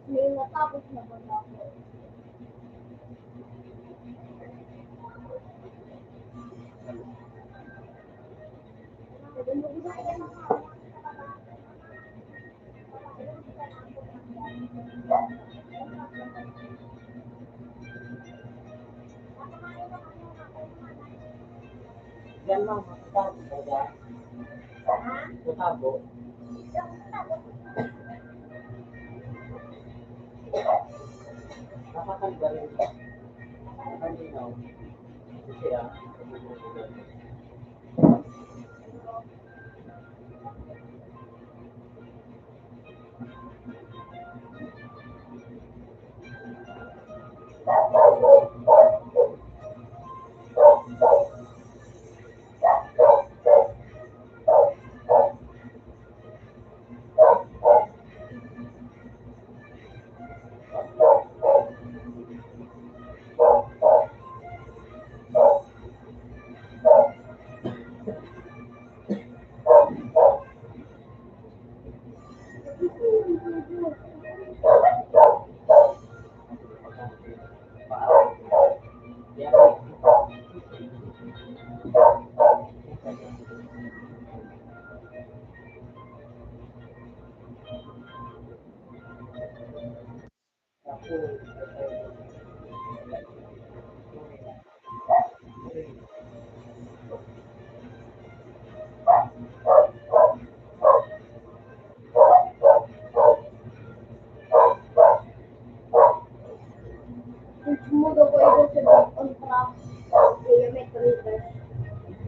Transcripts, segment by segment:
May natapos na ba ako? Yan lang, matapos ba dyan? Matabo. Nakakaliba rin. Nakalinaw. Kasi Sumunod ko ito sa on track. Kilometer.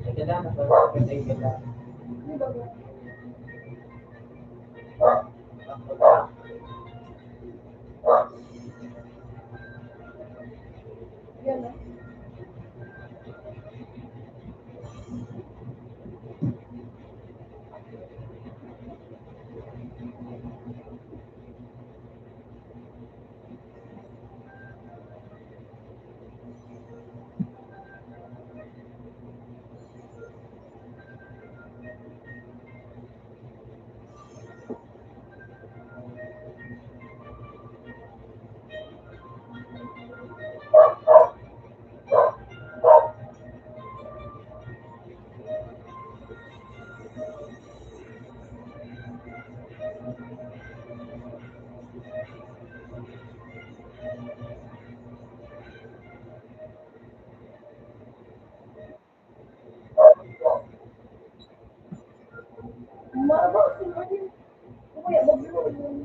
kailangan ba sa kailangan? Ano ba ba? Yan ah. Mababa sila yun. Kaya bagyo yun.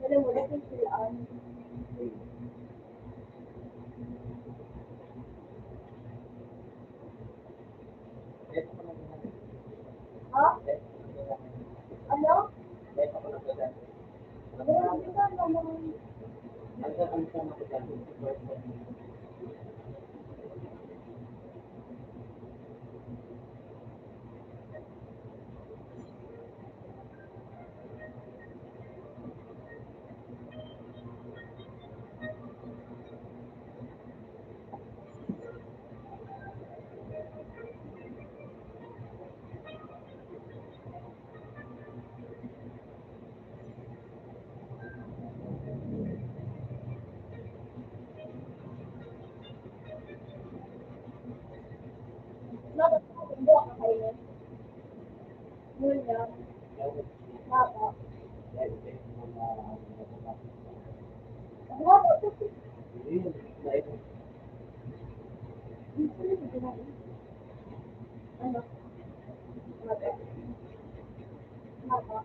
Alam mo, natin sila ha? Ano? Grabe ka naman. Dapat mo ka kayo. Ngunya. Bata. Bata kasi. Ano? Bata. Bata.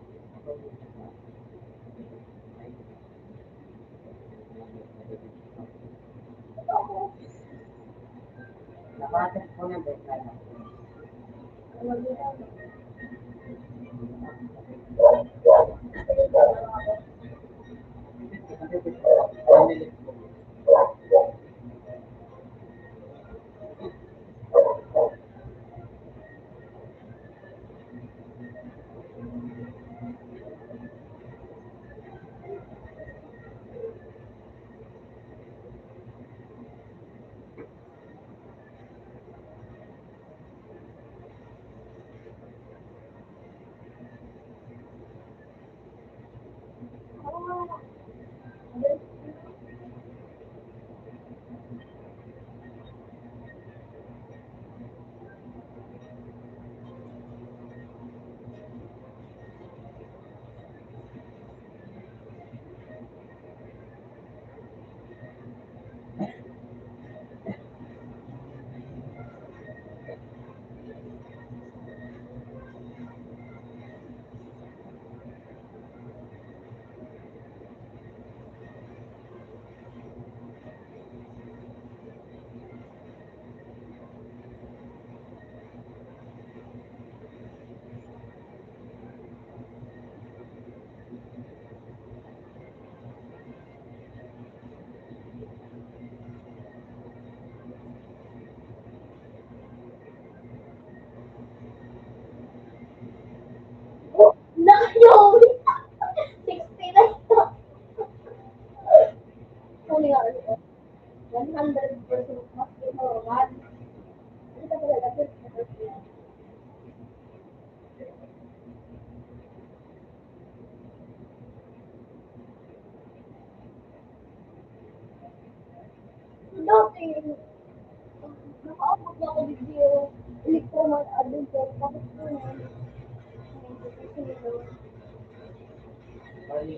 Napasok ko na ba? Ano nila? nakaabot na ako video electroman adventure tapos po na Bali,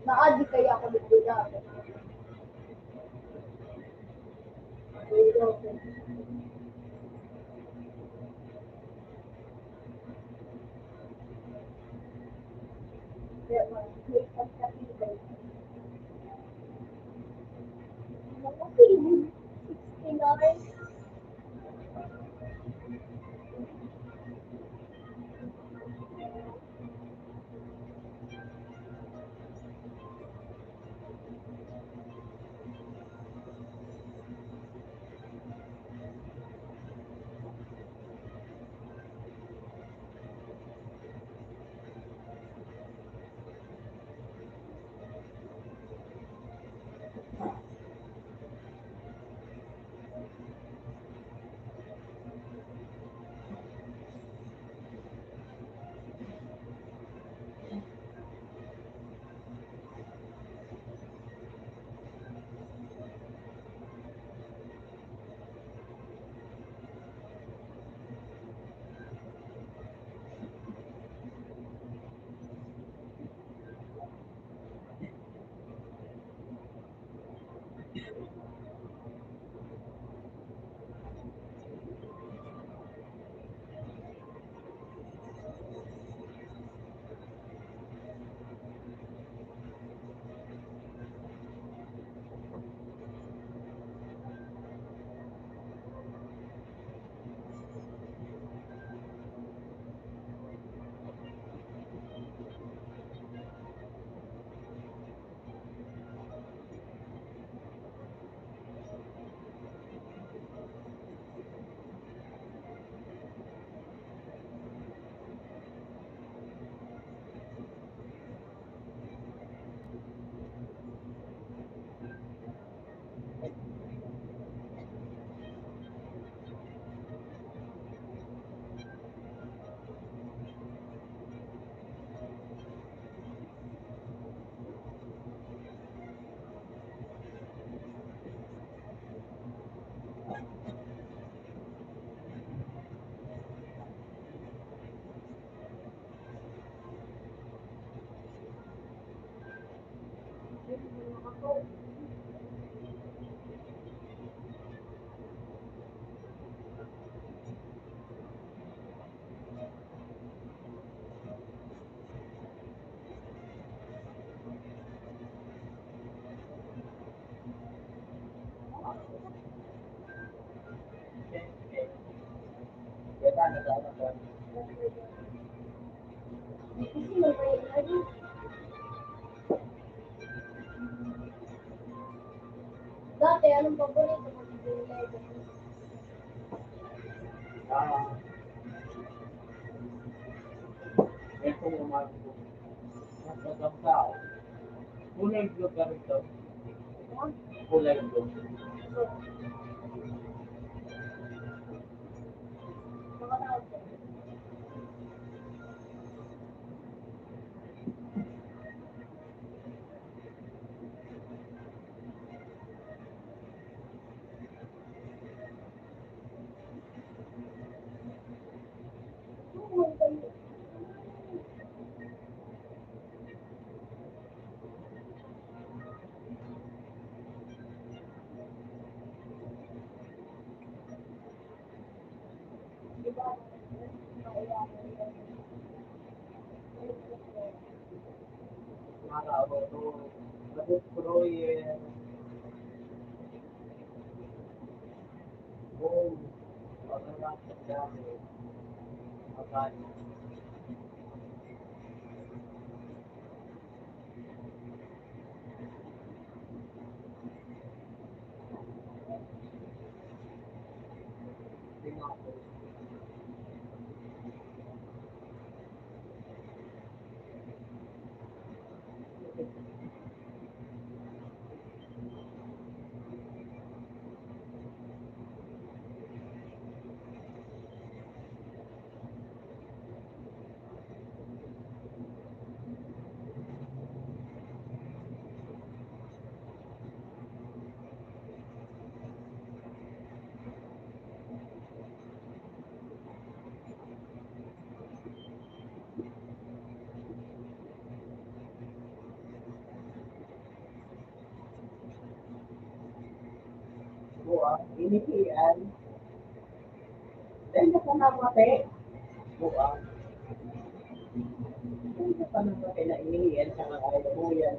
na-addict kaya ako dito dati. Kaya may pagkakilay. Naku, 69. kaya paano sa ano ba? Kasi may ano, dati anong paborito mo sa Lego? Ah, may kung umago ko. Mas magam ka ako. Kulay blue ka rin to. Ha? Kulay blue. Mga tao ko. Oo, kayo. Diba? Nakakaabot ko. Tapos Proyer. Oh, pagkakas sa dami. Makain. Tingnan. Inihian. Dahil sa namate. Buang. Dahil sa namate na inihian sa mga kaibuyan.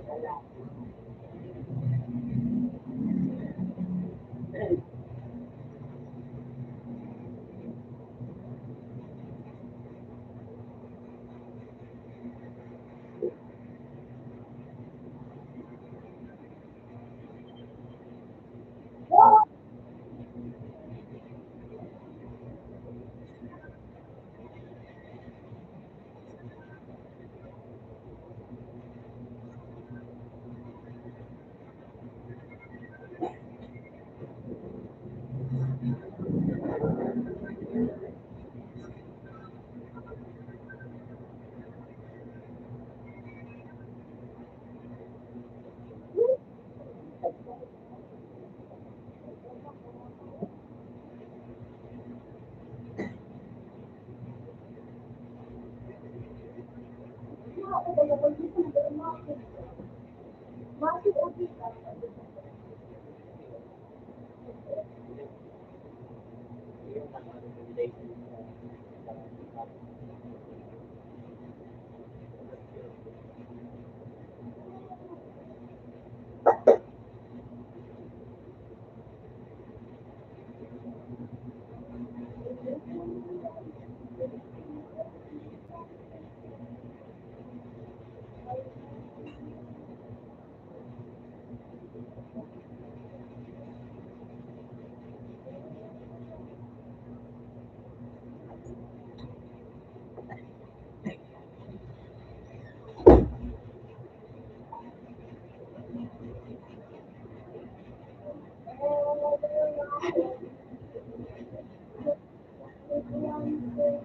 Wala. Masih uji kan?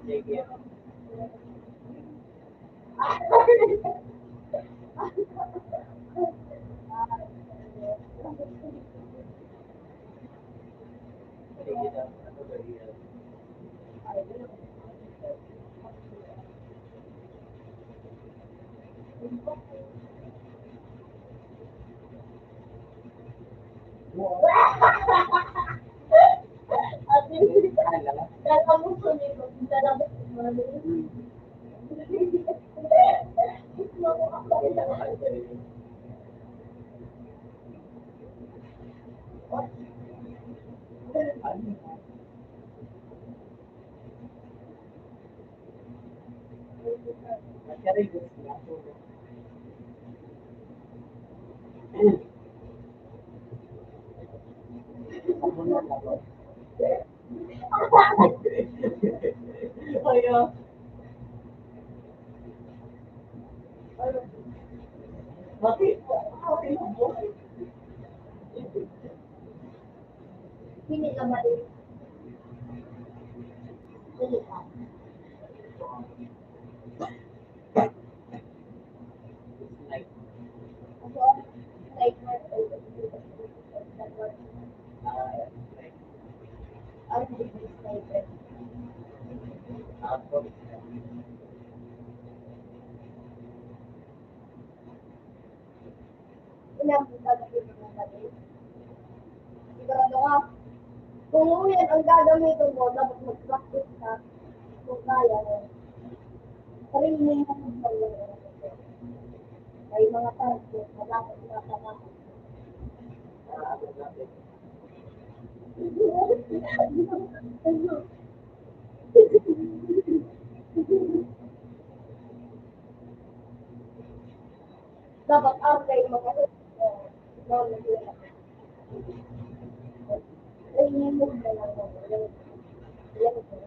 Sige. Sige daw. Ano ba yan? Ala. Dan kamu sulit dalam Masyari gusto na ako. Ako na ako. Ayo. Bakit? Bakit mo? ini nama dia. Ini kan. Like, Apa? Like like, aku di sniper. ako. Ini ang buka ng mga mali. Sigurado ka, kung yan ang gagamitin mo, dapat mag-practice ka kung kaya mo. Training ka ng may mga target na dapat nakakamahan. Ako natin. Dapat arkay mga ikaw na sila. Training mo na lang mo. Yan ito.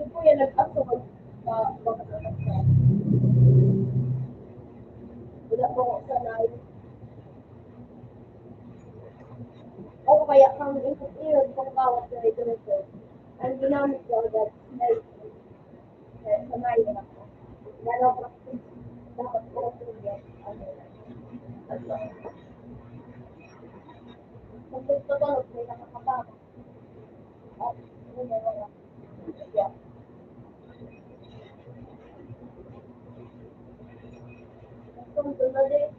Hindi po yan nag-aso sa mga anak ka. Wala po ako sanay. O kaya kang ikot-irod kung bawat na ito nito. Ang ginamit ko agad ay sanay na ako. Lalo practice. Dapat ko ito yan. Kung gusto ko, may nakakapagod. kung doon na din.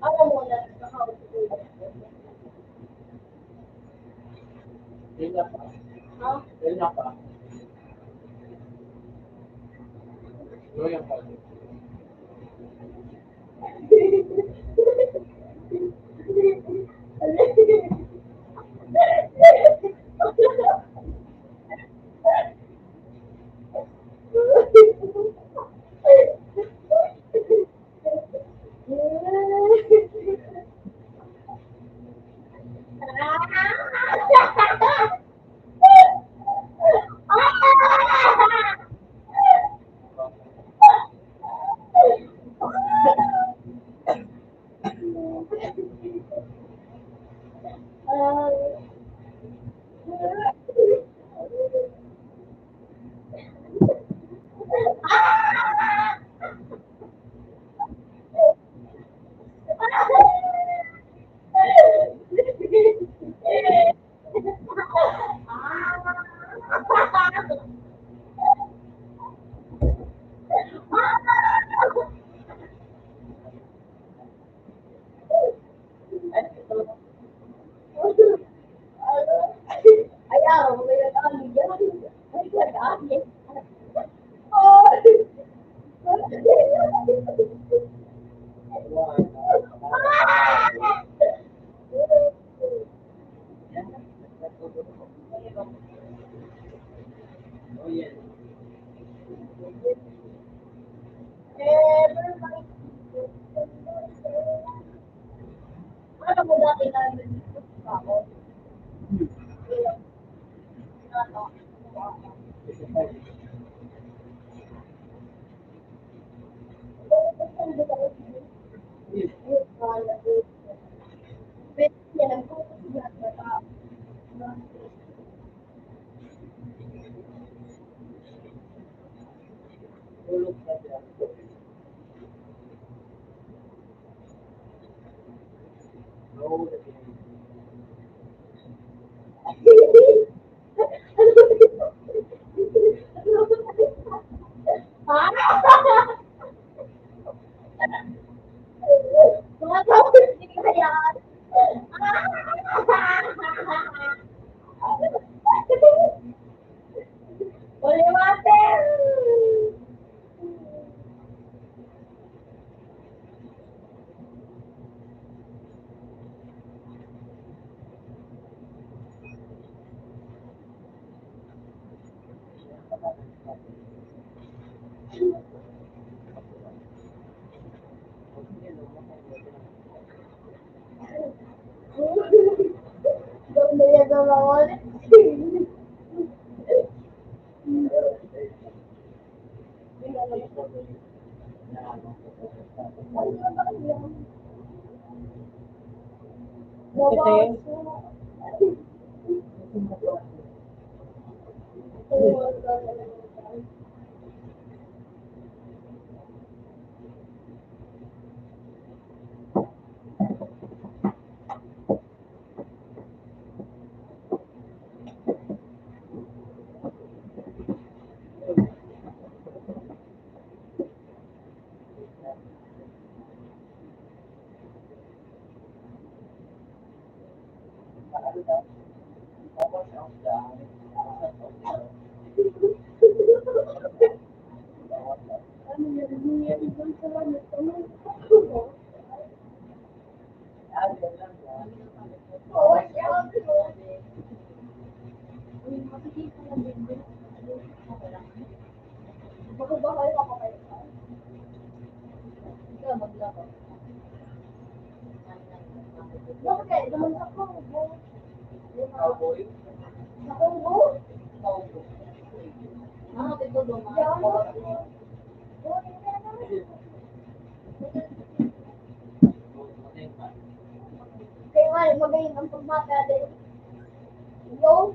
Alam mo na, nakakawag ko yun. Kailan pa? Ha? Kailan pa? Kailan pa? Ayaw, may nag-aali yan. Ay, nag-aali. Oh! Oh, yeah. Alam mo dati na ako. Tulog ka dyan. No, Mga tawag ka yan. Wala water. Don't be a girl. Bahay ako kayo. Ikaw maglaro. Bakit? Naman ako. cowboy. Nakubo. Ano ito doon? Kaya nga, magayin ang pagmata din. Hello?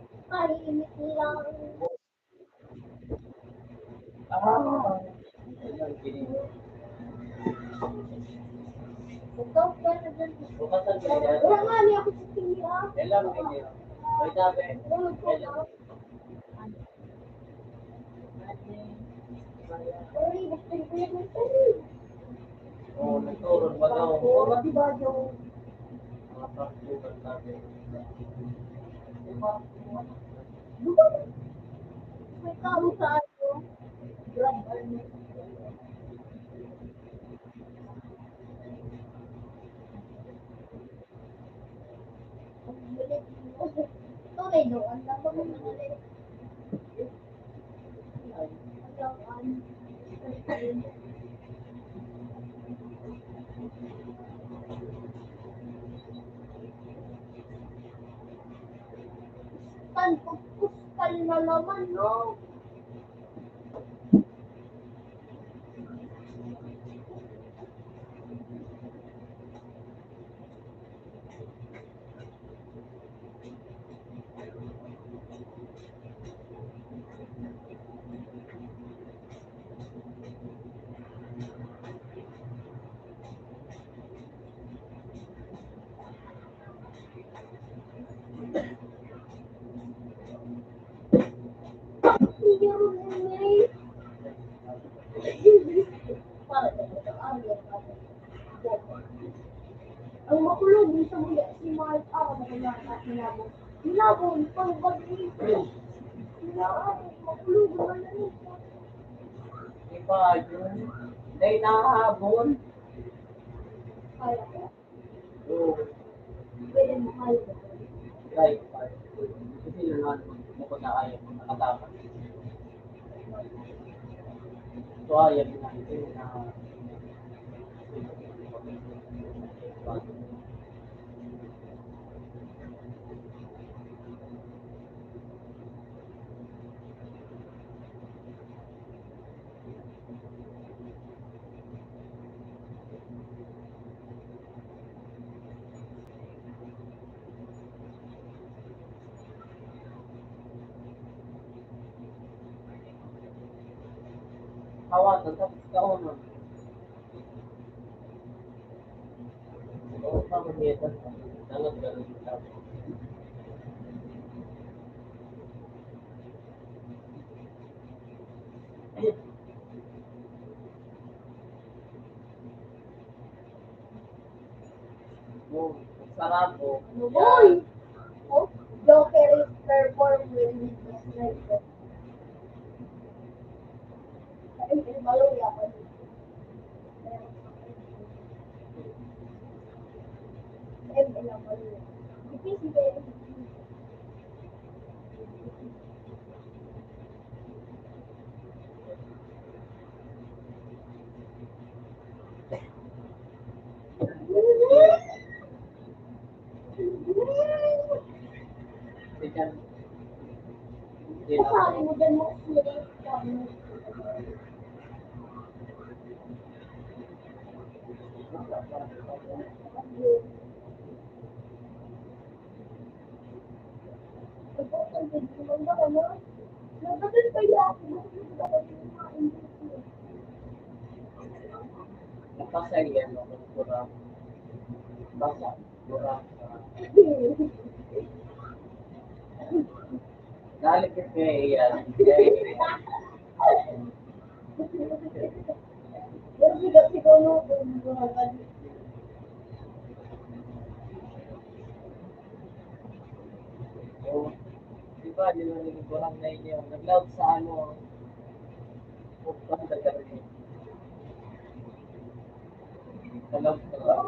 Tahimik lang. Ayun, gini. Ikaw pa na dyan. Bukas ang gini. Wala nga niya ako sa tingin ah. Kailan gini. May sabi. Tulog ko na. Sorry, gusto ko yung sorry. Oo, nagturod pa daw. Oo, di ba yung Mga pagkukan natin. may tao sa ano? Grab ano? Ang bilis mo. Tunay doon. Lang ba kung nangalit? Tan, puspal na naman, no? Yung may para sa ano, ang makulog sa muli si Mark ako na kanya sinabon. Sinabon, pag-bagay. Sinabon, makulog na yun. Iba yun. Dahil nakahabol. Kaya ko, Oo. pwede mo kaya. Right. Kasi naman, mo na kaya nakatapat. So, ayaw na. Ito yung na... Hawasan, tapos kaunan. Oo, pamagitan. Dalag ganun siya. Oo, sarado. Boy! Oh, Joker is perform will be disrespect. Ay, malo yapan. Ay, ilang malo. Ipisi kayo. Siyan. Sabi mo dyan mo sila. Napasay yan ako. Kurang. Basa. Kurang. Nalikit niya iyan. Oo. Di ba, di ba, kurang na inyo. Nag-loud sa ano. Kurang na gabi. Alam ko lang.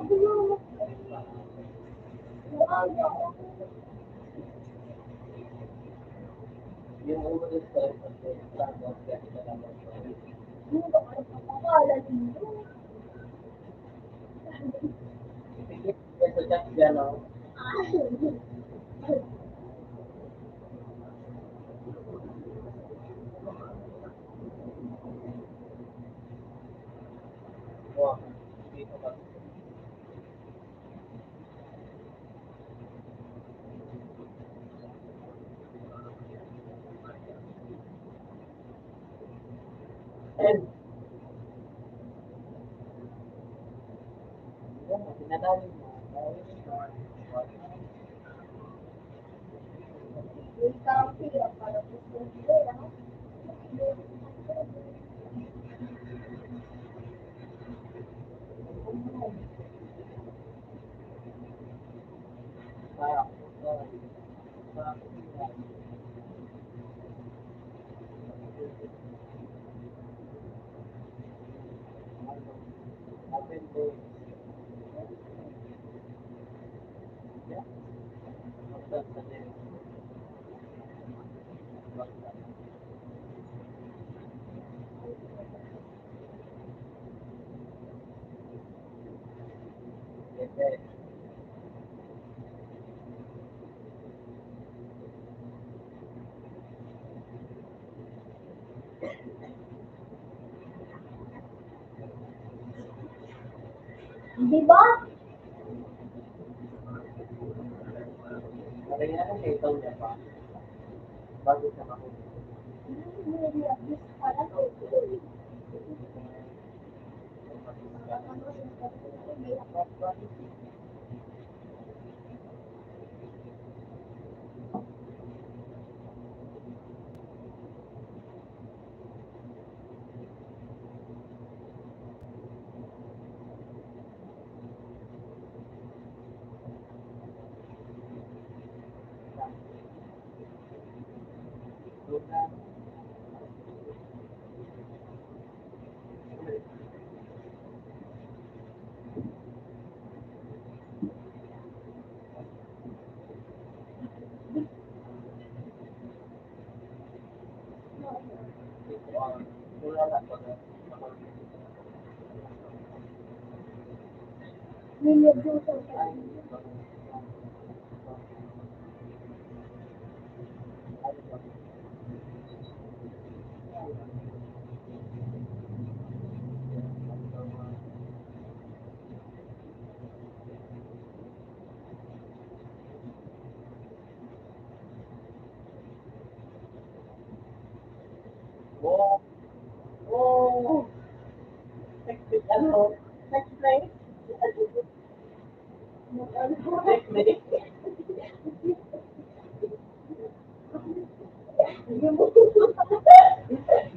Yung umalis ko, kasi plano, kasi talaga. Sige, sa chat dyan, oh. Wow. Dito ba? And, yan, pinadali mo. Yung coffee, para gusto nila, no? Di ba? Hindi, at least pala, no? Million views ang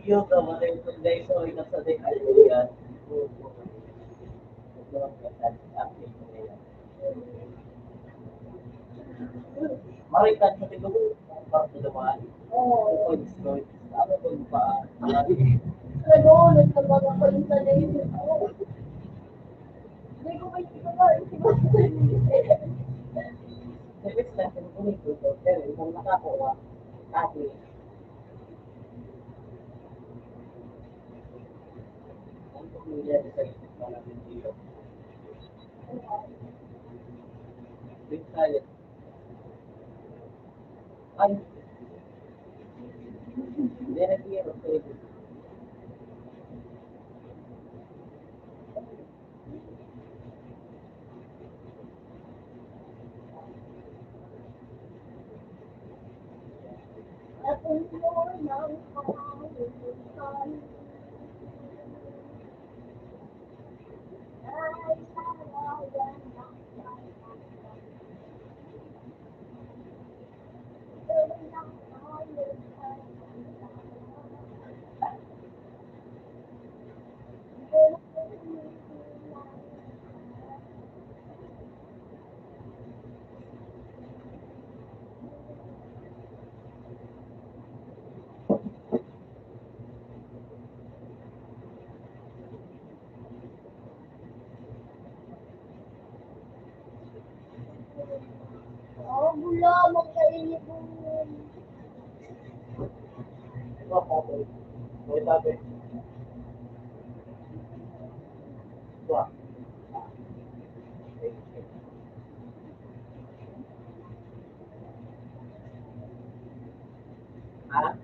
Yung kawarin kung guys, sorry na sa day yan. Marikan sa tigo para sa dawan. Oo. Ano kung pa? Nag-uulit ng mga palinsanin. Hindi ko may Service na kung ito, pero kung nakakuha, kasi ang pamilya sa isip na natin dito. Big tayo. Ay, hindi na kiyero sa ito. Oh, gula, magkainit mo. Ito, okay. May tabi. Ito. Ha?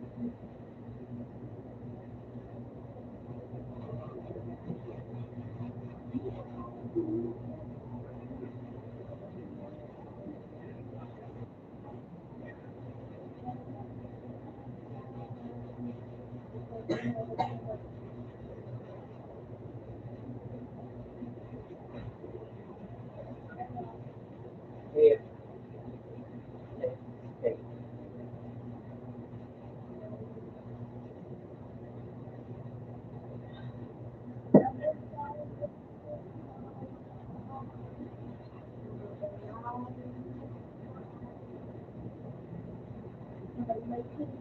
may king.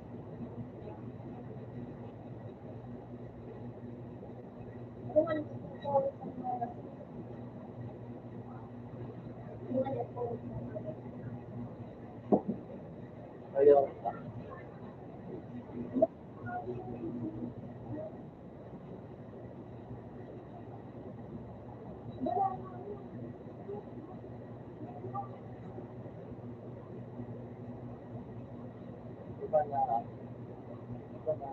Kung ano po sa mga Ayaw. Iba na. Iba na.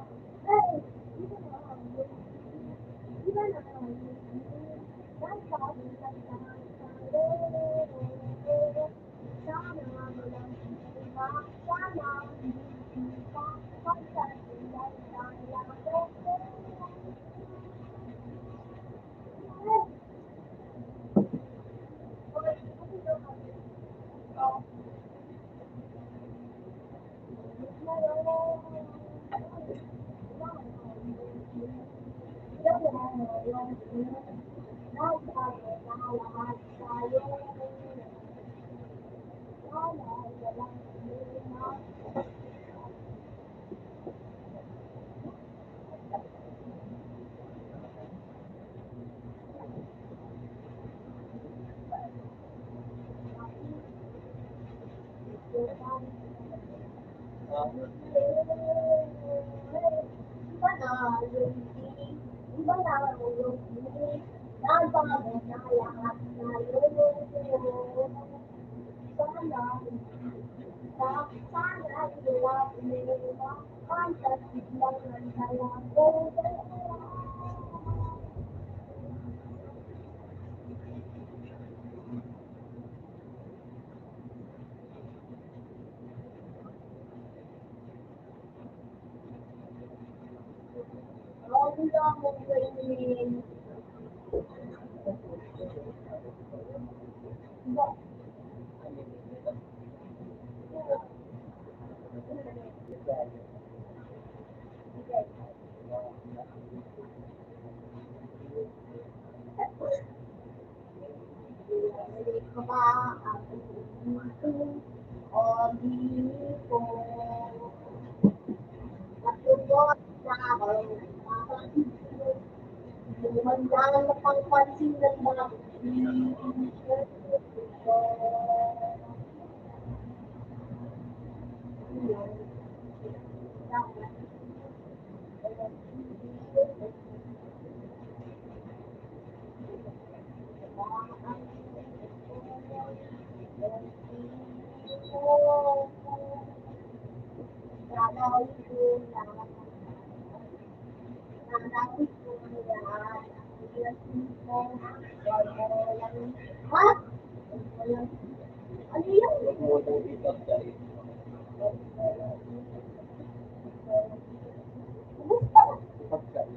Huwag mo ibang dahil. Pagkain.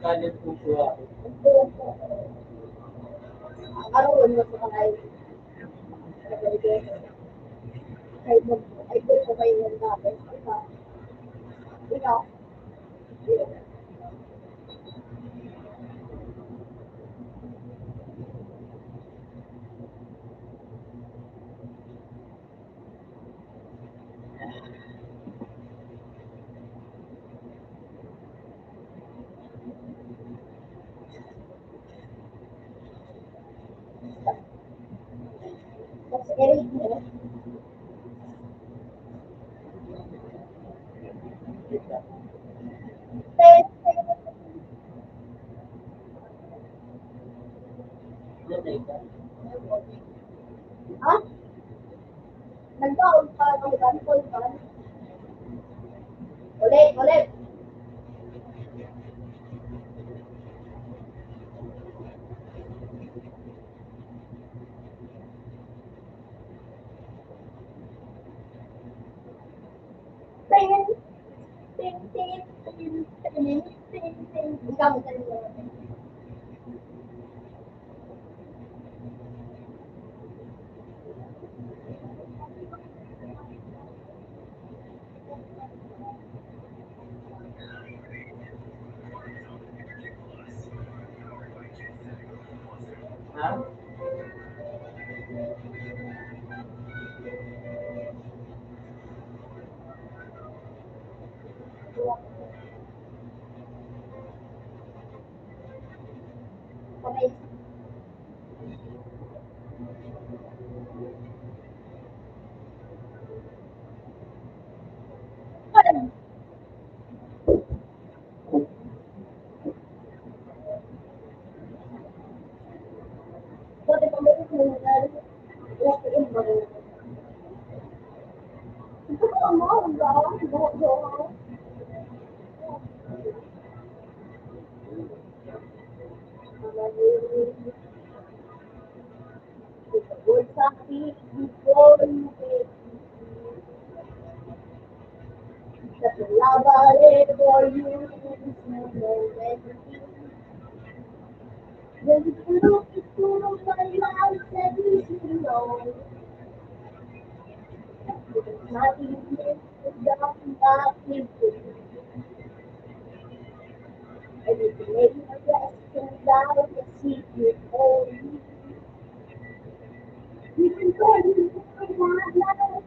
Kanin po siya. Nagbaon pa ng ganpol pa. Ulit, ulit. Ting, ting, ting, ting, ting, ting, ting. Ikaw, magaling mo. Ha? Okay. Ay, bakit ang bilis mo na iyakin mo? Ito ko ang mga ang buhok-buhok. Good topic before you take the lava for you. When you look into my life and you know it's not easy, it's not easy. And it's making a question that the secret home. You can go into my life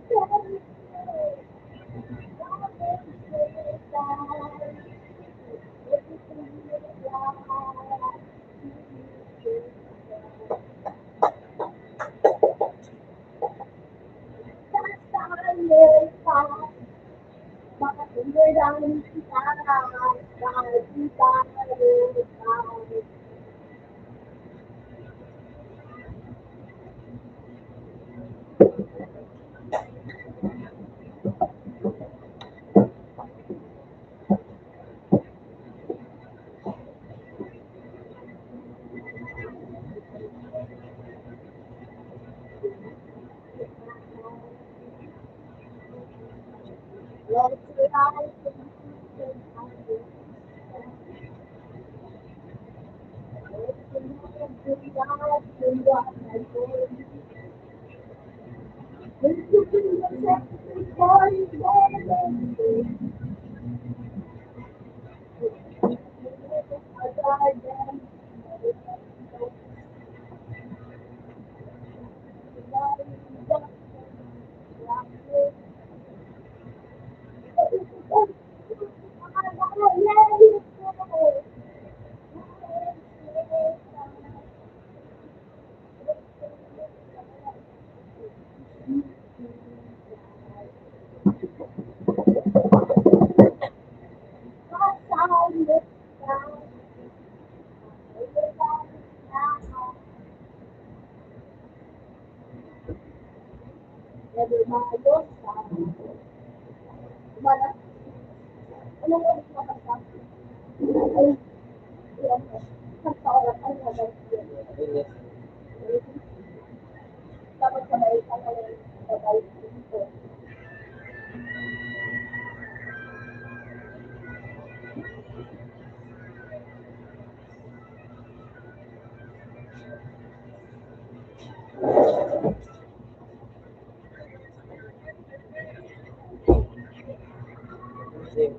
Kasi,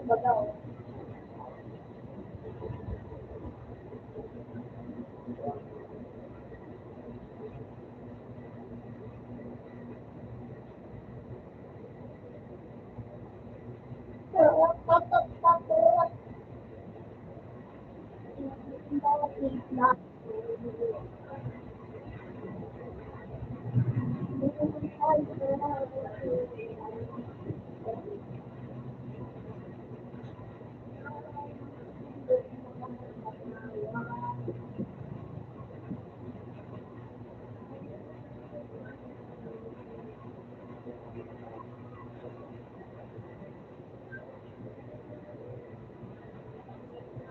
dalawa. lahat.